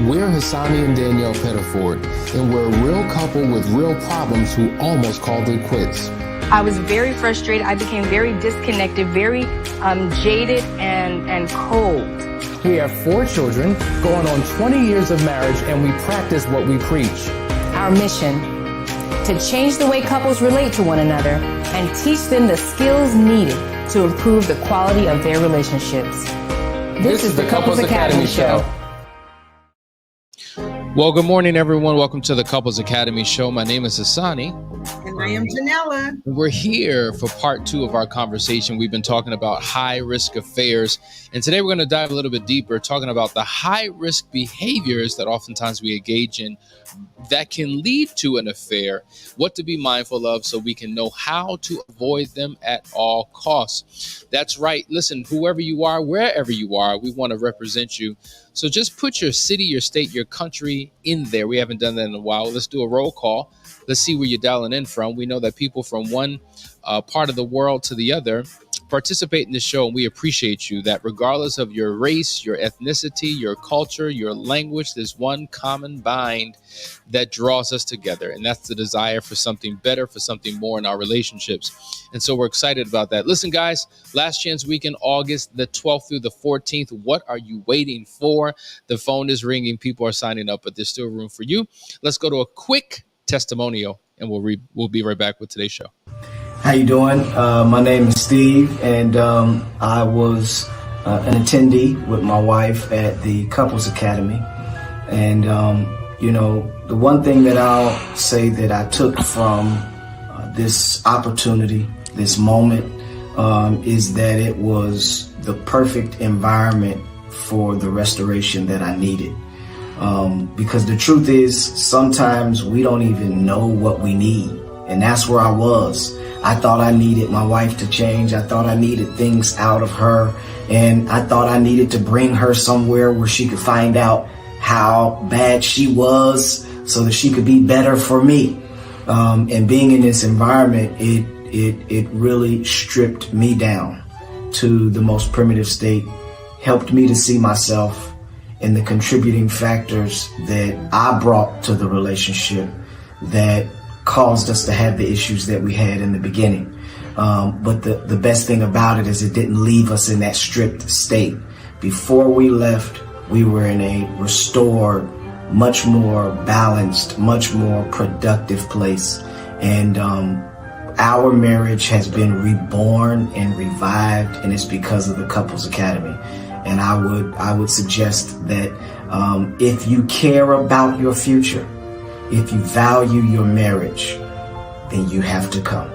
We're Hasani and Danielle Pettiford, and we're a real couple with real problems who almost called it quits. I was very frustrated. I became very disconnected, very jaded and cold. We have 4 children, going on 20 years of marriage, and we practice what we preach. Our mission, to change the way couples relate to one another and teach them the skills needed to improve the quality of their relationships. This is the Couples Academy Show. Well, good morning, everyone. Welcome to the Couples Academy Show. My name is Hasani. And I am Janella. We're here for part 2 of our conversation. We've been talking about high-risk affairs. And today we're going to dive a little bit deeper, talking about the high-risk behaviors that oftentimes we engage in that can lead to an affair, what to be mindful of so we can know how to avoid them at all costs. That's right. Listen, whoever you are, wherever you are, we want to represent you. So just put your city, your state, your country in there. We haven't done that in a while. Let's do a roll call. Let's see where you're dialing in from. We know that people from one part of the world to the other participate in this show, and we appreciate you. That regardless of your race, your ethnicity, your culture, your language, there's one common bind that draws us together, and that's the desire for something better, for something more in our relationships. And so we're excited about that. Listen, guys, Last Chance Weekend, August the 12th through the 14th. What are you waiting for? The phone is ringing. People are signing up, but there's still room for you. Let's go to a quick testimonial, and we'll be right back with today's show. How you doing? My name is Steve, and I was an attendee with my wife at the Couples Academy. And, the one thing that I'll say that I took from this opportunity, this moment, is that it was the perfect environment for the restoration that I needed. Because the truth is, sometimes we don't even know what we need. And that's where I was. I thought I needed my wife to change. I thought I needed things out of her. And I thought I needed to bring her somewhere where she could find out how bad she was so that she could be better for me. And being in this environment, it really stripped me down to the most primitive state, helped me to see myself and the contributing factors that I brought to the relationship that caused us to have the issues that we had in the beginning. But the best thing about it is it didn't leave us in that stripped state. Before we left, we were in a restored, much more balanced, much more productive place. And our marriage has been reborn and revived, and it's because of the Couples Academy. And I would suggest that if you care about your future, if you value your marriage, then you have to come.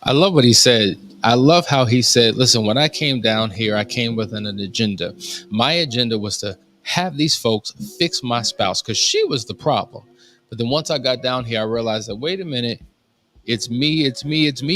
I love what he said. I love how he said, listen, when I came down here, I came with an agenda. My agenda was to have these folks fix my spouse because she was the problem. But then once I got down here, I realized that, wait a minute, it's me,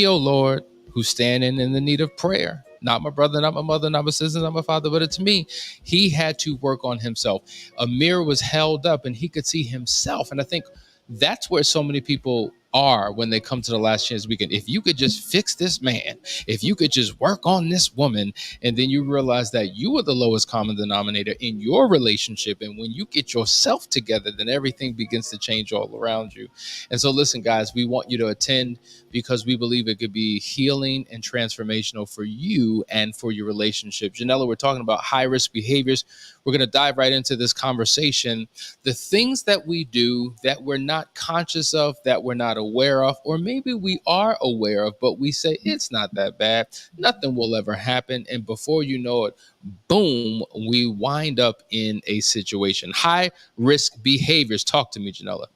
oh Lord, who's standing in the need of prayer. Not my brother, not my mother, not my sister, not my father, but it's me. He had to work on himself. A mirror was held up and he could see himself. And I think that's where so many people are when they come to the Last Chance Weekend. If you could just fix this man, if you could just work on this woman, and then you realize that you are the lowest common denominator in your relationship. And when you get yourself together, then everything begins to change all around you. And so listen, guys, we want you to attend because we believe it could be healing and transformational for you and for your relationship. Janella, we're talking about high-risk behaviors. We're going to dive right into this conversation. The things that we do that we're not conscious of, that we're not aware of, or maybe we are aware of, but we say it's not that bad. Nothing will ever happen. And before you know it, boom, we wind up in a situation. High-risk behaviors. Talk to me, Janella.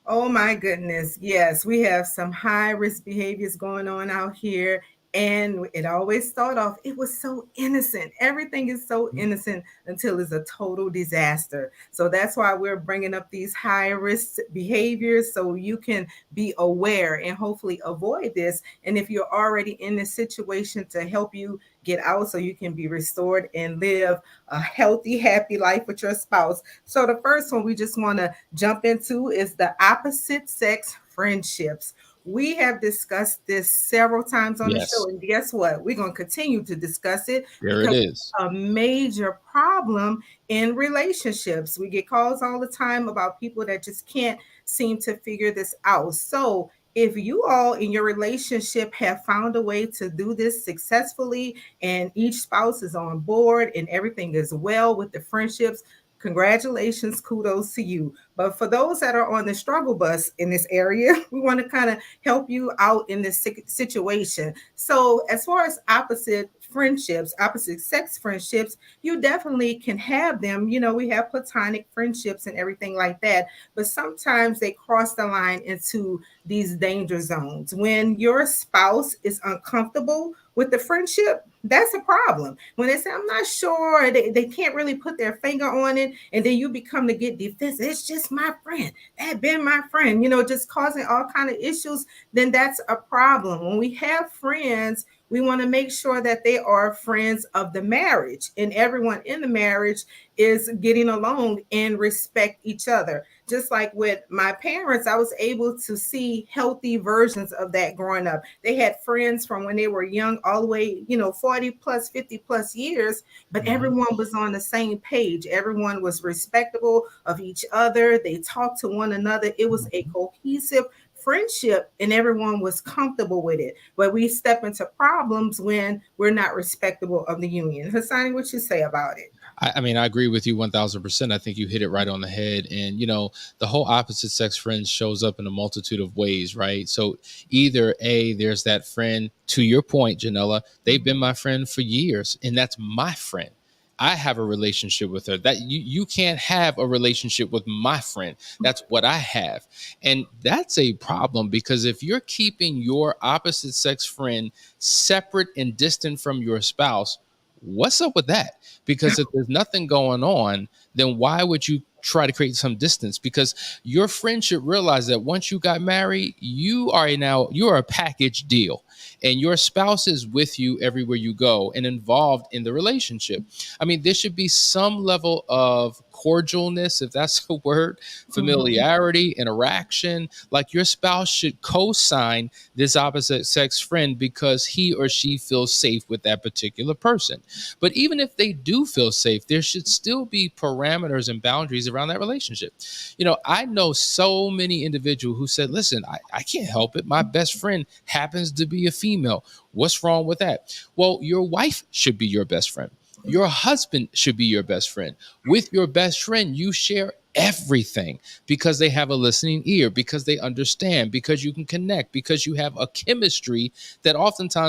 Oh my goodness. Yes, we have some high risk behaviors going on out here. And it always started off, it was so innocent. Everything is so innocent until it's a total disaster. So that's why we're bringing up these high risk behaviors so you can be aware and hopefully avoid this. And if you're already in this situation, to help you get out so you can be restored and live a healthy, happy life with your spouse. So the first one we just want to jump into is the opposite sex friendships. We have discussed this several times on the Yes, show, and guess what? We're going to continue to discuss it there it because is. it's a major problem in relationships. We get calls all the time about people that just can't seem to figure this out. So, if you all in your relationship have found a way to do this successfully and each spouse is on board and everything is well with the friendships, congratulations, kudos to you. But for those that are on the struggle bus in this area, we want to kind of help you out in this situation. So, as far as opposite friendships, opposite sex friendships, you definitely can have them. You know, we have platonic friendships and everything like that, but sometimes they cross the line into these danger zones. When your spouse is uncomfortable with the friendship, that's a problem. When they say, I'm not sure, they can't really put their finger on it, and then you become to get defensive. It's just my friend. That been my friend, you know, just causing all kind of issues, then that's a problem. When we have friends, we want to make sure that they are friends of the marriage and everyone in the marriage is getting along and respect each other. Just like with my parents, I was able to see healthy versions of that growing up. They had friends from when they were young all the way, you know, 40 plus, 50 plus years, but everyone was on the same page. Everyone was respectable of each other. They talked to one another. It was a cohesive friendship and everyone was comfortable with it. But we step into problems when we're not respectable of the union. Hasani, what you say about it? I mean, I agree with you 1000%. I think you hit it right on the head. And, you know, the whole opposite sex friend shows up in a multitude of ways, right? So either A, there's that friend, to your point, Janella, they've been my friend for years, and that's my friend. I have a relationship with her that you can't have a relationship with my friend. That's what I have. And that's a problem because if you're keeping your opposite sex friend separate and distant from your spouse, what's up with that? Because if there's nothing going on, then why would you try to create some distance? Because your friend should realize that once you got married, you're a package deal, and your spouse is with you everywhere you go and involved in the relationship. I mean, there should be some level of cordialness, if that's a word, familiarity, interaction. Like your spouse should co-sign this opposite sex friend because he or she feels safe with that particular person. But even if they do feel safe, there should still be parameters and boundaries around that relationship. You know, I know so many individuals who said, listen, I can't help it. My best friend happens to be a female. What's wrong with that? Well, your wife should be your best friend. Your husband should be your best friend. With your best friend, you share everything because they have a listening ear, because they understand, because you can connect, because you have a chemistry that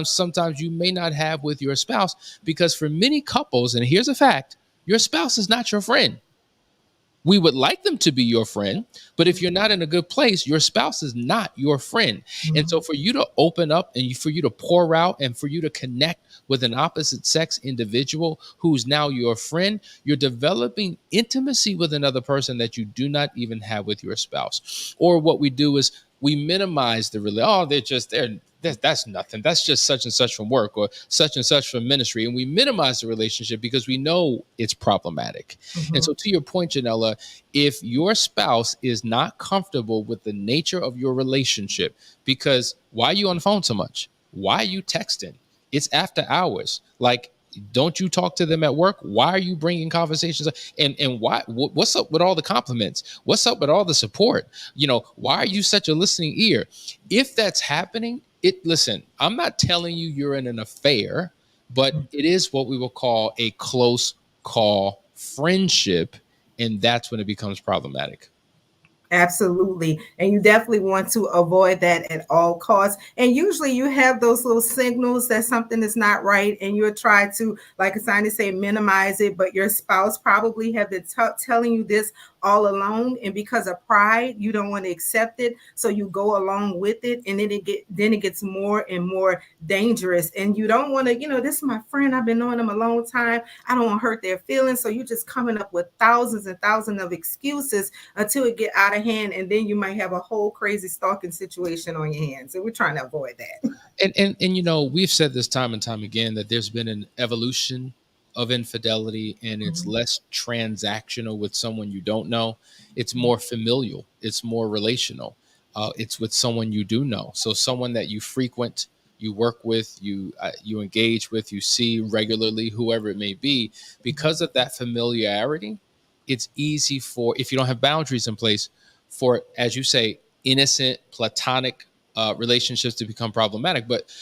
sometimes you may not have with your spouse. Because for many couples, and here's a fact, your spouse is not your friend. We would like them to be your friend, but if you're not in a good place, your spouse is not your friend. And so for you to open up and for you to pour out and for you to connect with an opposite sex individual who's now your friend, you're developing intimacy with another person that you do not even have with your spouse. Or what we do is we minimize the that's nothing. That's just such and such from work or such and such from ministry. And we minimize the relationship because we know it's problematic. And so to your point, Janella, if your spouse is not comfortable with the nature of your relationship, because why are you on the phone so much? Why are you texting? It's after hours. Like, don't you talk to them at work? Why are you bringing conversations? And what's up with all the compliments? What's up with all the support? You know, why are you such a listening ear? If that's happening, listen, I'm not telling you you're in an affair, but it is what we will call a close call friendship. And that's when it becomes problematic. Absolutely. And you definitely want to avoid that at all costs. And usually you have those little signals that something is not right. And you'll try to, like Hasani say, minimize it. But your spouse probably have been telling you this all along. And because of pride, you don't want to accept it. So you go along with it. And then it gets more and more dangerous. And you don't want to, this is my friend. I've been knowing them a long time. I don't want to hurt their feelings. So you're just coming up with thousands and thousands of excuses until it get out of hand, and then you might have a whole crazy stalking situation on your hands. And we're trying to avoid that. And we've said this time and time again that there's been an evolution of infidelity, and it's less transactional with someone you don't know. It's more familial. It's more relational. it's with someone you do know. So someone that you frequent, you work with, you engage with, you see regularly, whoever it may be. Because of that familiarity, it's easy for, if you don't have boundaries in place, for, as you say, innocent platonic relationships to become problematic. But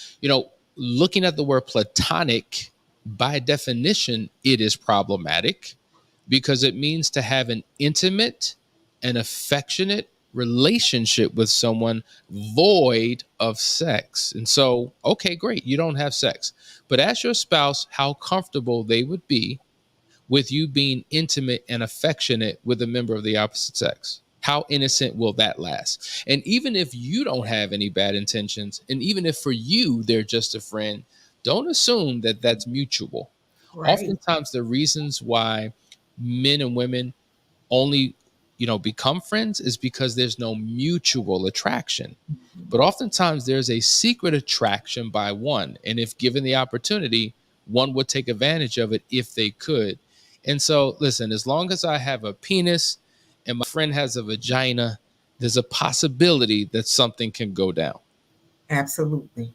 looking at the word platonic, by definition, it is problematic because it means to have an intimate and affectionate relationship with someone void of sex. And so, okay, great, you don't have sex, but ask your spouse how comfortable they would be with you being intimate and affectionate with a member of the opposite sex. How innocent will that last? And even if you don't have any bad intentions, and even if for you they're just a friend, don't assume that that's mutual. Right. Oftentimes, the reasons why men and women only become friends is because there's no mutual attraction. But oftentimes there's a secret attraction by one, and if given the opportunity, one would take advantage of it if they could. And so listen, as long as I have a penis and my friend has a vagina, there's a possibility that something can go down. Absolutely.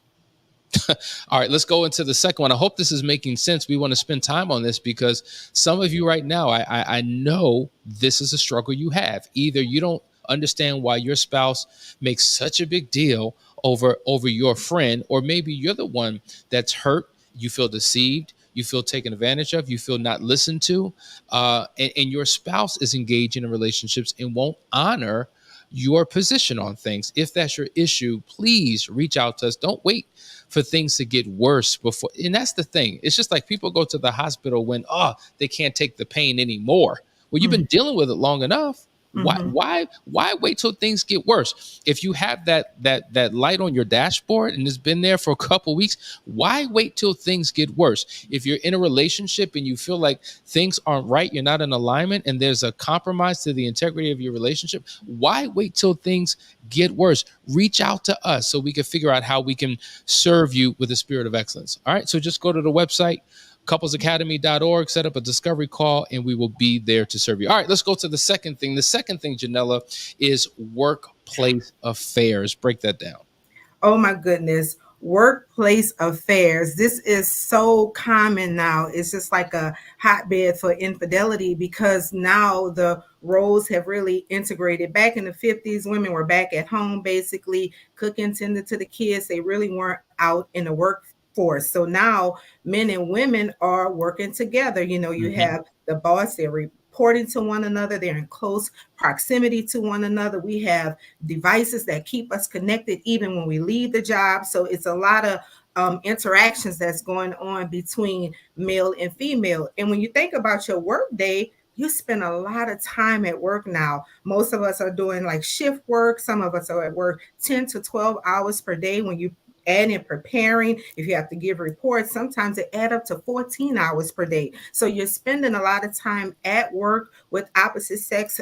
All right, let's go into the second one. I hope this is making sense. We want to spend time on this because some of you right now, I know this is a struggle you have. Either you don't understand why your spouse makes such a big deal over your friend, or maybe you're the one that's hurt. You feel deceived. You feel taken advantage of. You feel not listened to. And your spouse is engaging in relationships and won't honor your position on things. If that's your issue, please reach out to us. Don't wait for things to get worse before. And that's the thing. It's just like people go to the hospital when they can't take the pain anymore. Well, you've been dealing with it long enough. Why wait till things get worse? If you have that light on your dashboard and it's been there for a couple weeks, why wait till things get worse? If you're in a relationship and you feel like things aren't right, you're not in alignment, and there's a compromise to the integrity of your relationship, why wait till things get worse? Reach out to us so we can figure out how we can serve you with a spirit of excellence. All right, so just go to the website, couplesacademy.org, set up a discovery call, and we will be there to serve you. All right, let's go to the second thing. The second thing, Janella, is workplace affairs. Break that down. Oh my goodness. Workplace affairs. This is so common now. It's just like a hotbed for infidelity because now the roles have really integrated. Back in the 50s, women were back at home, basically cooking, tending to the kids. They really weren't out in the workforce. So now men and women are working together. You have the boss, they're reporting to one another, they're in close proximity to one another. We have devices that keep us connected even when we leave the job. So it's a lot of interactions that's going on between male and female. And when you think about your work day, you spend a lot of time at work now. Most of us are doing like shift work. Some of us are at work 10 to 12 hours per day. When you add in preparing, if you have to give reports, sometimes it add up to 14 hours per day. So you're spending a lot of time at work with opposite sex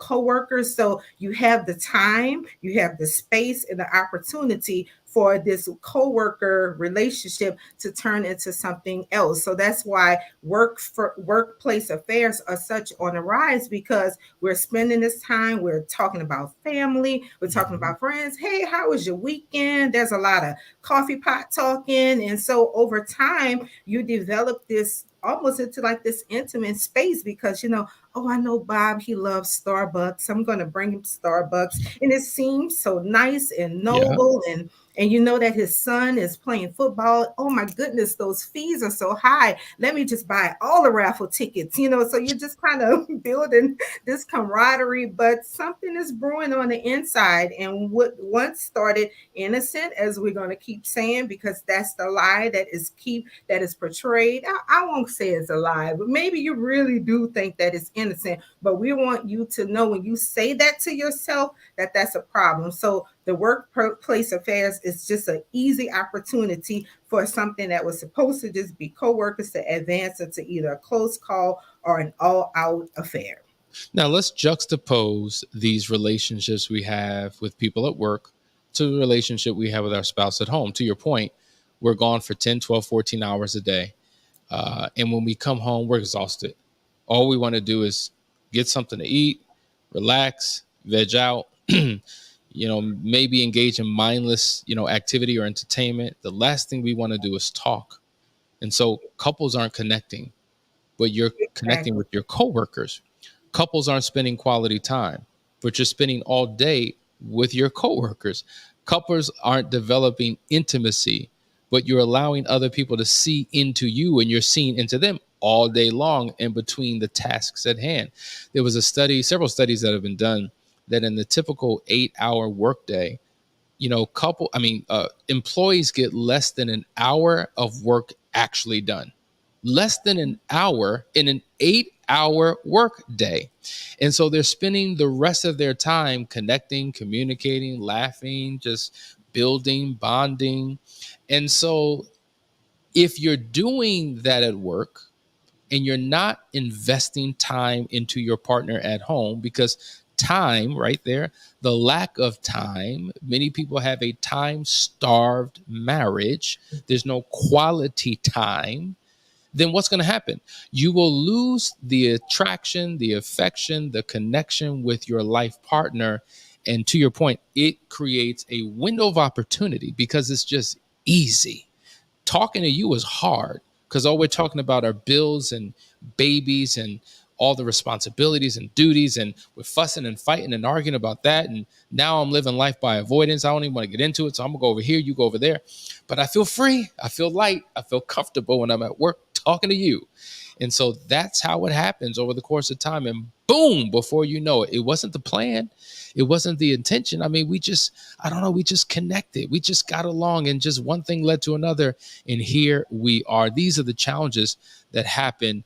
co-workers. So you have the time, you have the space and the opportunity for this co-worker relationship to turn into something else. So that's why workplace affairs are such on the rise, because we're spending this time, we're talking about family, we're talking about friends. Hey, how was your weekend? There's a lot of coffee pot talking. And so over time, you develop this almost into like this intimate space because, oh, I know Bob, he loves Starbucks. I'm going to bring him Starbucks. And it seems so nice and noble. Yeah. And you know that his son is playing football. Oh my goodness, those fees are so high. Let me just buy all the raffle tickets, so you're just kind of building this camaraderie, but something is brewing on the inside. And what once started innocent, as we're going to keep saying, because that's the lie that is portrayed. I won't say it's a lie, but maybe you really do think that it's innocent, but we want you to know when you say that to yourself, that that's a problem. So the workplace affairs is just an easy opportunity for something that was supposed to just be coworkers to advance into either a close call or an all-out affair. Now, let's juxtapose these relationships we have with people at work to the relationship we have with our spouse at home. To your point, we're gone for 10, 12, 14 hours a day. And when we come home, we're exhausted. All we want to do is get something to eat, relax, veg out, maybe engage in mindless, activity or entertainment. The last thing we want to do is talk. And so couples aren't connecting, but you're connecting with your coworkers. Couples aren't spending quality time, but you're spending all day with your coworkers. Couples aren't developing intimacy, but you're allowing other people to see into you and you're seeing into them all day long in between the tasks at hand. There was several studies that have been done that in the typical 8-hour workday, employees get less than an hour of work actually done. Less than an hour in an 8-hour work day. And so they're spending the rest of their time connecting, communicating, laughing, just building, bonding. And so if you're doing that at work and you're not investing time into your partner at home, because time right there, the lack of time, many people have a time-starved marriage. There's no quality time. Then what's going to happen? You will lose the attraction, the affection, the connection with your life partner. And to your point, it creates a window of opportunity because it's just easy. Talking to you is hard because all we're talking about are bills and babies and all the responsibilities and duties, and we're fussing and fighting and arguing about that. And now I'm living life by avoidance. I don't even want to get into it. So I'm gonna go over here, you go over there. But I feel free, I feel light, I feel comfortable when I'm at work talking to you. And so that's how it happens over the course of time. And boom, before you know it, it wasn't the plan. It wasn't the intention. I mean, we just connected. We just got along and just one thing led to another. And here we are. These are the challenges that happen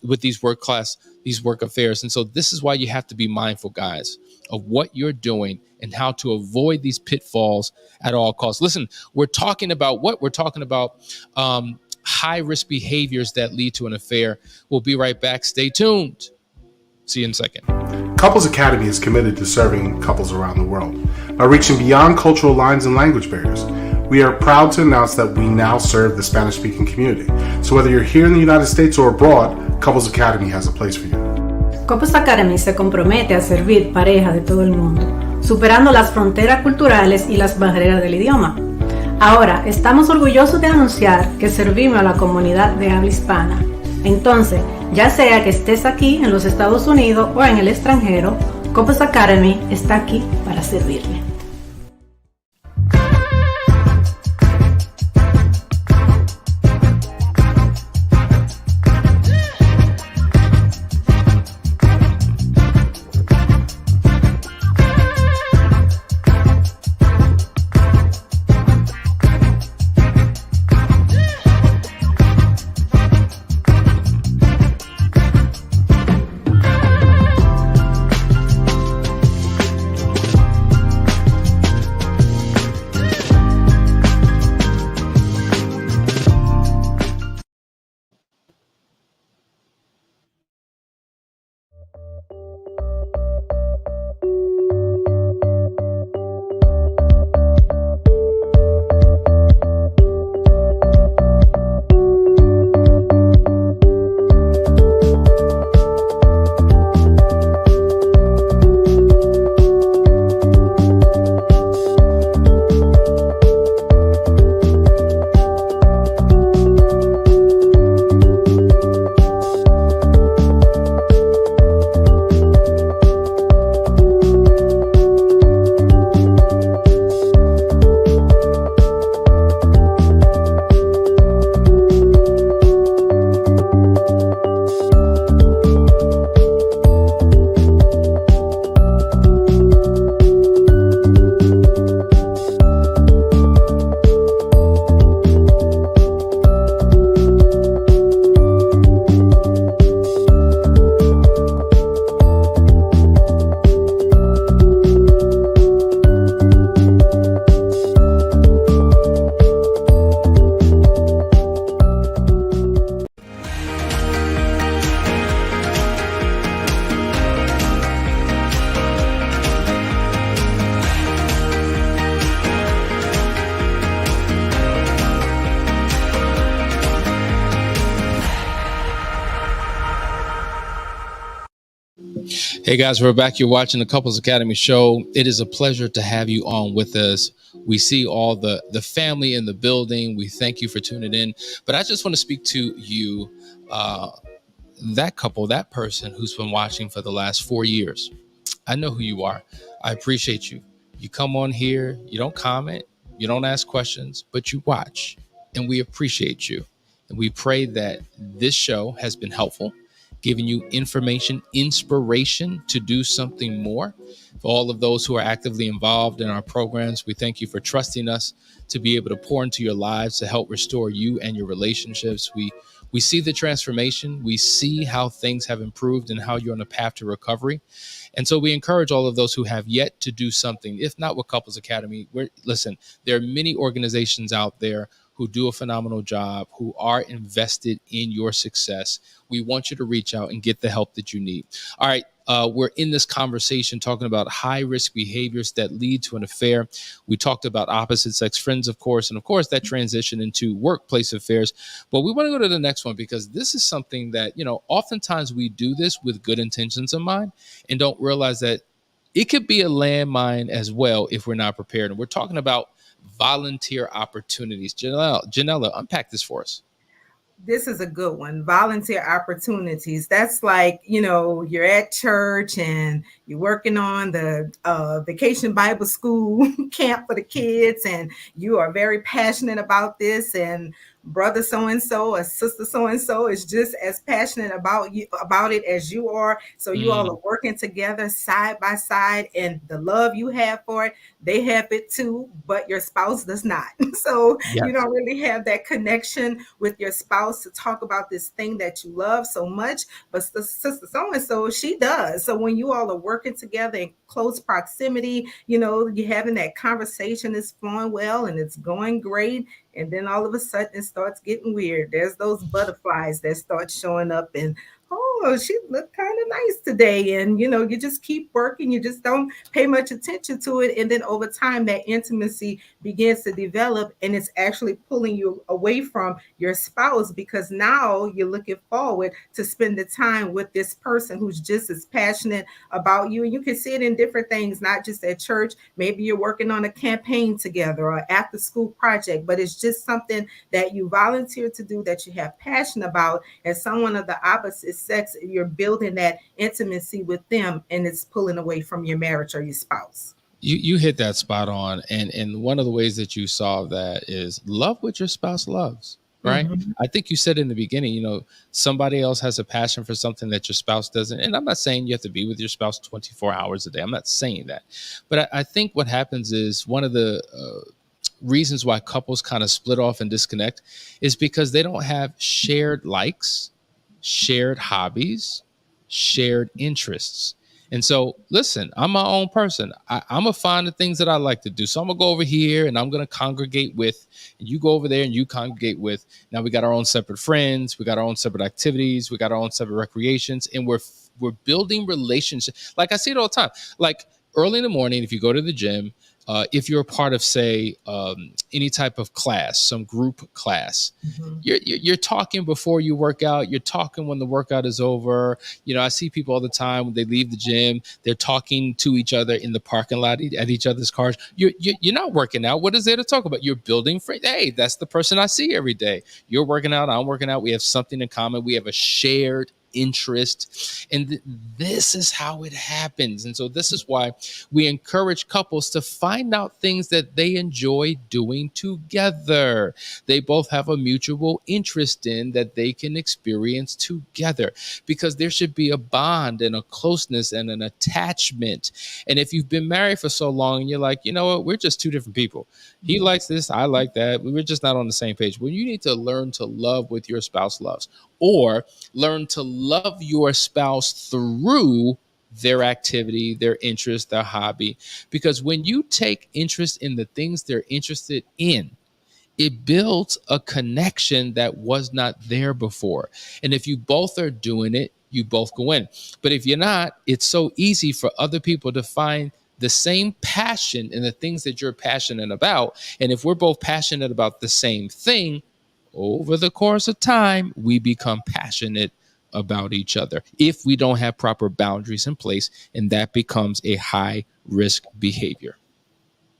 with these work affairs. And so this is why you have to be mindful, guys, of what you're doing and how to avoid these pitfalls at all costs. Listen, we're talking about high-risk behaviors that lead to an affair. We'll be right back. Stay tuned. See you in a second. Couples Academy is committed to serving couples around the world by reaching beyond cultural lines and language barriers. We are proud to announce that we now serve the Spanish-speaking community. So whether you're here in the United States or abroad, Couples Academy has a place for you. Couples Academy se compromete a servir parejas de todo el mundo, superando las fronteras culturales y las barreras del idioma. Ahora, estamos orgullosos de anunciar que servimos a la comunidad de habla hispana. Entonces, ya sea que estés aquí en los Estados Unidos o en el extranjero, Couples Academy está aquí para servirle. Hey guys, we're back. You're watching the Couples Academy show. It is a pleasure to have you on with us. We see all the family in the building. We thank you for tuning in. But I just want to speak to you, that couple, that person who's been watching for the last 4 years. I know who you are. I appreciate you. You come on here, you don't comment, you don't ask questions, but you watch. And we appreciate you. And we pray that this show has been helpful, giving you information, inspiration to do something more. For all of those who are actively involved in our programs, we thank you for trusting us to be able to pour into your lives to help restore you and your relationships. We see the transformation. We see how things have improved and how you're on a path to recovery. And so we encourage all of those who have yet to do something, if not with Couples Academy. Listen, there are many organizations out there who do a phenomenal job, who are invested in your success. We want you to reach out and get the help that you need. All right. We're in this conversation talking about high-risk behaviors that lead to an affair. We talked about opposite-sex friends, of course, and of course that transition into workplace affairs. But we want to go to the next one because this is something that, oftentimes we do this with good intentions in mind and don't realize that it could be a landmine as well if we're not prepared. And we're talking about volunteer opportunities. Janella, unpack this for us. This is a good one. Volunteer opportunities. That's like, you're at church and you're working on the vacation Bible school camp for the kids, and you are very passionate about this, and brother so-and-so or sister so-and-so is just as passionate about it as you are. So you all are working together side by side, and the love you have for it, they have it too, but your spouse does not. So Yes. You don't really have that connection with your spouse to talk about this thing that you love so much, but sister so-and-so, she does. So when you all are working together in close proximity, you're having that conversation, is flowing well and it's going great. And then all of a sudden it starts getting weird. There's those butterflies that start showing up, and she looked kind of nice today. And, you just keep working. You just don't pay much attention to it. And then over time, that intimacy begins to develop, and it's actually pulling you away from your spouse because now you're looking forward to spend the time with this person who's just as passionate about you. And you can see it in different things, not just at church. Maybe you're working on a campaign together or after school project, but it's just something that you volunteer to do that you have passion about, and someone of the opposite sex, you're building that intimacy with them, and it's pulling away from your marriage or your spouse. You hit that spot on. And one of the ways that you solve that is love what your spouse loves, right? Mm-hmm. I think you said in the beginning, somebody else has a passion for something that your spouse doesn't. And I'm not saying you have to be with your spouse 24 hours a day. I'm not saying that. But I think what happens is one of the reasons why couples kind of split off and disconnect is because they don't have shared likes, shared hobbies, shared interests. And so, listen, I'm my own person. I'm going to find the things that I like to do. So I'm going to go over here and I'm going to congregate with, and you go over there and you congregate with. Now we got our own separate friends. We got our own separate activities. We got our own separate recreations, and we're building relationships. Like I see it all the time. Like early in the morning, if you go to the gym, if you're a part of, say, any type of class, some group class, you're talking before you work out. You're talking when the workout is over. I see people all the time when they leave the gym, they're talking to each other in the parking lot at each other's cars. You're not working out. What is there to talk about? You're building friends. Hey, that's the person I see every day. You're working out. I'm working out. We have something in common. We have a shared interest, and this is how it happens. And so this is why we encourage couples to find out things that they enjoy doing together. They both have a mutual interest in that they can experience together, because there should be a bond and a closeness and an attachment. And if you've been married for so long and you're like, you know what, we're just two different people. He likes this, I like that, we're just not on the same page. Well, you need to learn to love what your spouse loves, or learn to love your spouse through their activity, their interest, their hobby. Because when you take interest in the things they're interested in, it builds a connection that was not there before. And if you both are doing it, you both go in. But if you're not, it's so easy for other people to find the same passion in the things that you're passionate about. And if we're both passionate about the same thing, over the course of time, we become passionate about each other if we don't have proper boundaries in place, and that becomes a high risk behavior.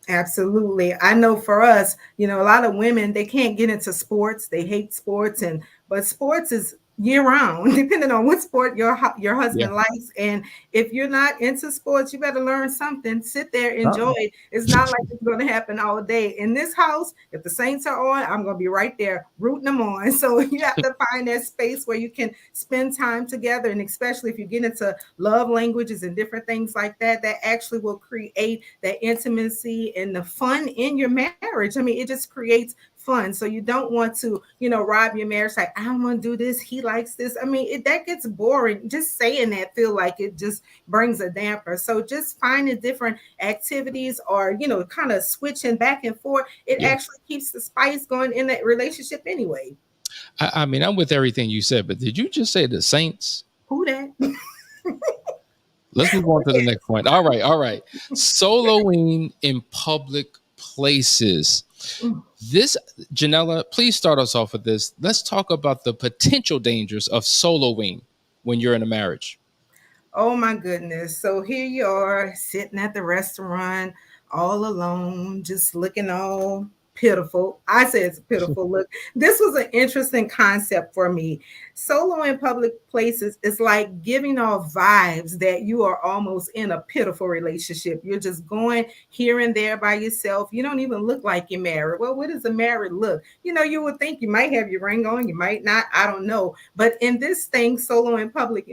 Absolutely. I know for us, a lot of women, they can't get into sports. They hate sports, but sports is year round, depending on what sport your Yeah. husband likes. And if you're not into sports, you better learn something. Sit there, enjoy Uh, it. It's not like it's going to happen all day. In this house, if the Saints are on, I'm going to be right there rooting them on. So you have to find that space where you can spend time together. And especially if you get into love languages and different things like that, that actually will create that intimacy and the fun in your marriage. I mean, it just creates fun. So you don't want to, rob your marriage. Like, I don't want to do this. He likes this. I mean, that gets boring. Just saying that feel like it just brings a damper. So just finding different activities or, kind of switching back and forth, it actually keeps the spice going in that relationship anyway. I mean, I'm with everything you said, but did you just say the Saints? Who that? Let's move on to the next point. All right. Soloing in public places. This, Janella, please start us off with this. Let's talk about the potential dangers of soloing when you're in a marriage. Oh my goodness. So here you are sitting at the restaurant all alone, just looking all pitiful. I say it's a pitiful look. This was an interesting concept for me. Solo in public places is like giving off vibes that you are almost in a pitiful relationship. You're just going here and there by yourself. You don't even look like you're married. Well, what does a married look? You would think you might have your ring on, you might not. I don't know. But in this thing, solo in public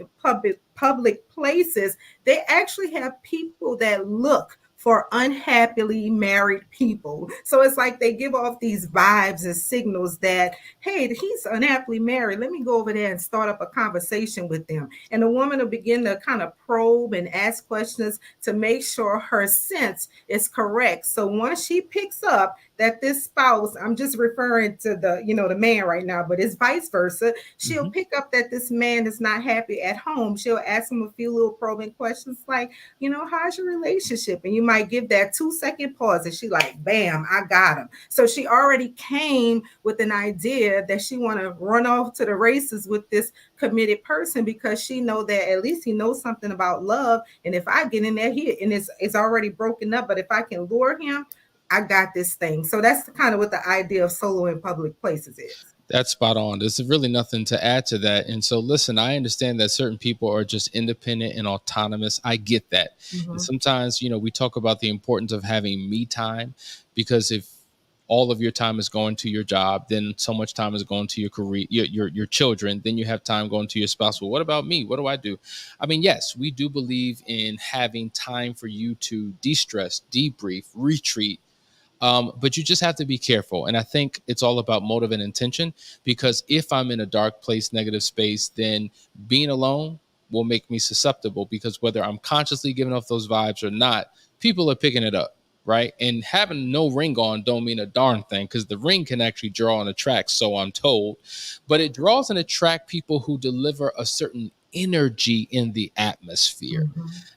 places, they actually have people that look for unhappily married people. So it's like they give off these vibes and signals that, hey, he's unhappily married. Let me go over there and start up a conversation with them. And the woman will begin to kind of probe and ask questions to make sure her sense is correct. So once she picks up that this spouse, I'm just referring to the man right now, but it's vice versa. She'll pick up that this man is not happy at home. She'll ask him a few little probing questions like, how's your relationship? And you might give that 2-second pause and she like, bam, I got him. So she already came with an idea that she want to run off to the races with this committed person because she know that at least he knows something about love. And if I get in there here and it's already broken up, but if I can lure him, I got this thing. So that's kind of what the idea of solo in public places is. That's spot on. There's really nothing to add to that. And so, listen, I understand that certain people are just independent and autonomous. I get that. And sometimes, we talk about the importance of having me time, because if all of your time is going to your job, then so much time is going to your career, your children, then you have time going to your spouse. Well, what about me? What do I do? I mean, yes, we do believe in having time for you to de-stress, debrief, retreat. But you just have to be careful. And I think it's all about motive and intention, because if I'm in a dark place, negative space, then being alone will make me susceptible, because whether I'm consciously giving off those vibes or not, people are picking it up. Right. And having no ring on don't mean a darn thing, because the ring can actually draw and attract. So I'm told, but it draws and attract people who deliver a certain energy in the atmosphere.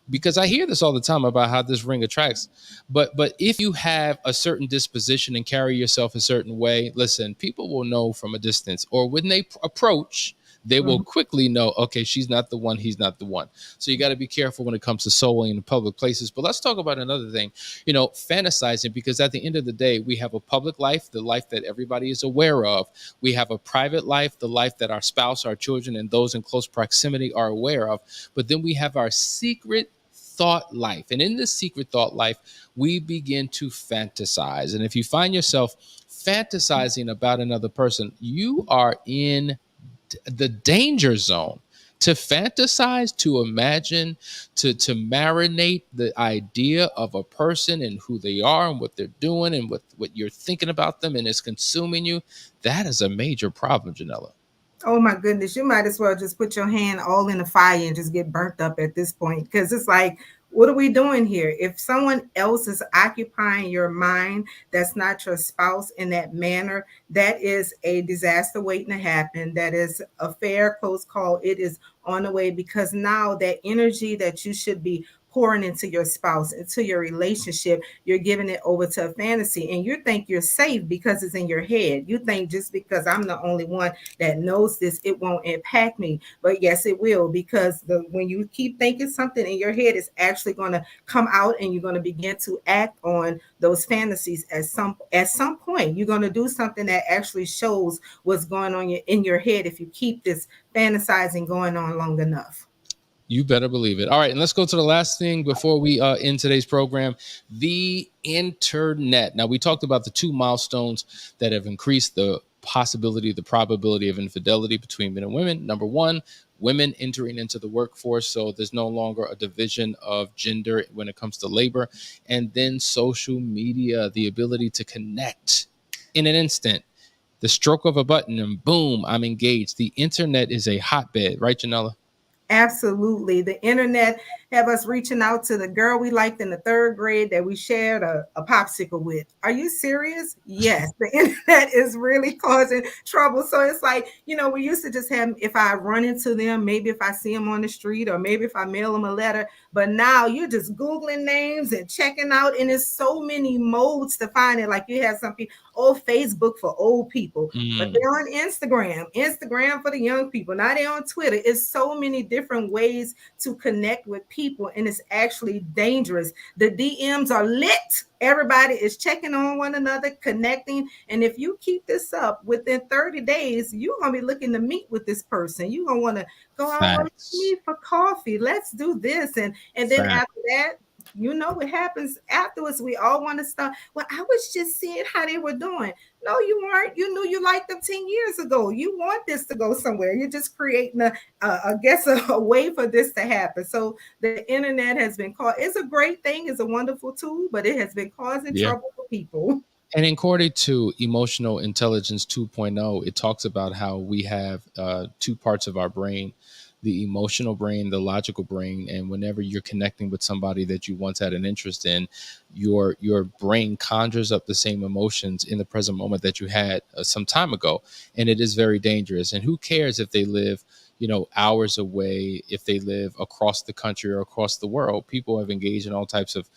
Because I hear this all the time about how this ring attracts. But if you have a certain disposition and carry yourself a certain way, listen, people will know from a distance, or when they approach, they will quickly know, okay, she's not the one, he's not the one. So you got to be careful when it comes to soloing in public places. But let's talk about another thing, fantasizing, because at the end of the day, we have a public life, the life that everybody is aware of. We have a private life, the life that our spouse, our children, and those in close proximity are aware of. But then we have our secret thought life. And in this secret thought life, we begin to fantasize. And if you find yourself fantasizing about another person, you are in the danger zone. To fantasize, to imagine, to marinate the idea of a person and who they are and what they're doing and what you're thinking about them, and it's consuming you, that is a major problem, Janella. Oh my goodness, you might as well just put your hand all in the fire and just get burnt up at this point, because it's like, what are we doing here? If someone else is occupying your mind, that's not your spouse in that manner, that is a disaster waiting to happen. That is a fair close call. It is on the way, because now that energy that you should be pouring into your spouse, into your relationship. You're giving it over to a fantasy, and you think you're safe because it's in your head. You think just because I'm the only one that knows this, it won't impact me. But yes, it will, because when you keep thinking something in your head, it's actually going to come out, and you're going to begin to act on those fantasies. At some point, you're going to do something that actually shows what's going on in your head if you keep this fantasizing going on long enough. You better believe it. All right, and let's go to the last thing before we end today's program, the internet. Now, we talked about the 2 milestones that have increased the possibility, the probability of infidelity between men and women. Number 1, women entering into the workforce, so there's no longer a division of gender when it comes to labor. And then social media, the ability to connect in an instant, the stroke of a button, and boom, I'm engaged. The internet is a hotbed, right, Janella? Absolutely. The internet have us reaching out to the girl we liked in the 3rd grade that we shared a popsicle with. Are you serious? Yes. The internet is really causing trouble. So it's like, we used to just have, if I run into them, maybe if I see them on the street, or maybe if I mail them a letter, but now you're just Googling names and checking out, and there's so many modes to find it. Like you have some people, Facebook for old people, but they're on Instagram for the young people. Now they're on Twitter. It's so many different ways to connect with people, and it's actually dangerous. The DMs are lit. Everybody is checking on one another, connecting. And if you keep this up, within 30 days, you're going to be looking to meet with this person. You're going to want to go out with me for coffee. Let's do this. And then after that, what happens afterwards. We all want to start. Well, I was just seeing how they were doing. No, you weren't. You knew you liked them 10 years ago. You want this to go somewhere. You're just creating a way for this to happen. So the internet has been it's a great thing. It's a wonderful tool, but it has been causing trouble for people. And according to Emotional Intelligence 2.0, it talks about how we have 2 parts of our brain, the emotional brain, the logical brain. And whenever you're connecting with somebody that you once had an interest in, your brain conjures up the same emotions in the present moment that you had some time ago. And it is very dangerous. And who cares if they live, hours away, if they live across the country or across the world? People have engaged in all types of,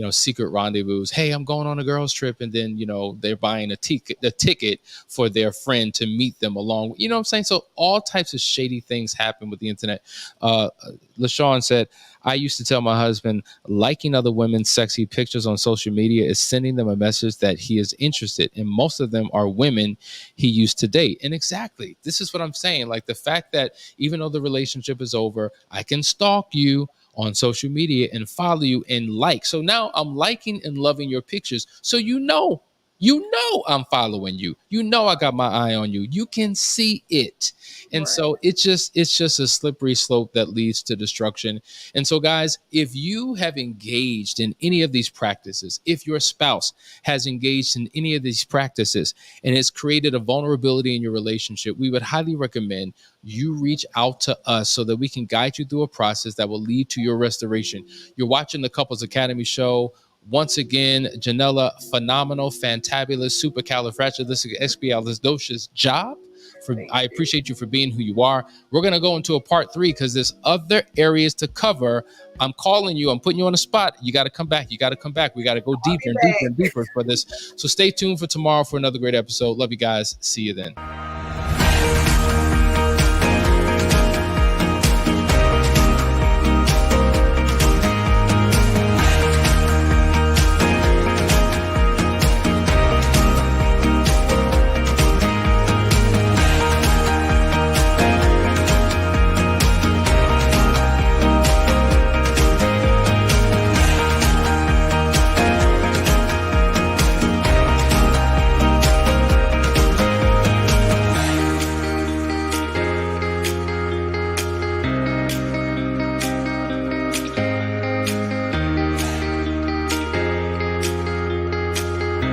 secret rendezvous. Hey, I'm going on a girls trip. And then, they're buying a ticket for their friend to meet them along. You know what I'm saying? So all types of shady things happen with the internet. LaShawn said, I used to tell my husband, liking other women's sexy pictures on social media is sending them a message that he is interested. And most of them are women he used to date. And exactly, this is what I'm saying. Like the fact that even though the relationship is over, I can stalk you on social media and follow you and like. So now I'm liking and loving your pictures. So I'm following you. I got my eye on you. You can see it. And so it's just a slippery slope that leads to destruction. And so, guys, if you have engaged in any of these practices, if your spouse has engaged in any of these practices and it's created a vulnerability in your relationship, we would highly recommend you reach out to us so that we can guide you through a process that will lead to your restoration. You're watching the Couples Academy show. Once again, Janella, phenomenal, fantabulous, supercalifragilisticexpialidocious job. I appreciate you for being who you are. We're going to go into a part 3 because there's other areas to cover. I'm calling you. I'm putting you on the spot. You got to come back. We got to go deeper and deeper and deeper for this. So stay tuned for tomorrow for another great episode. Love you guys. See you then.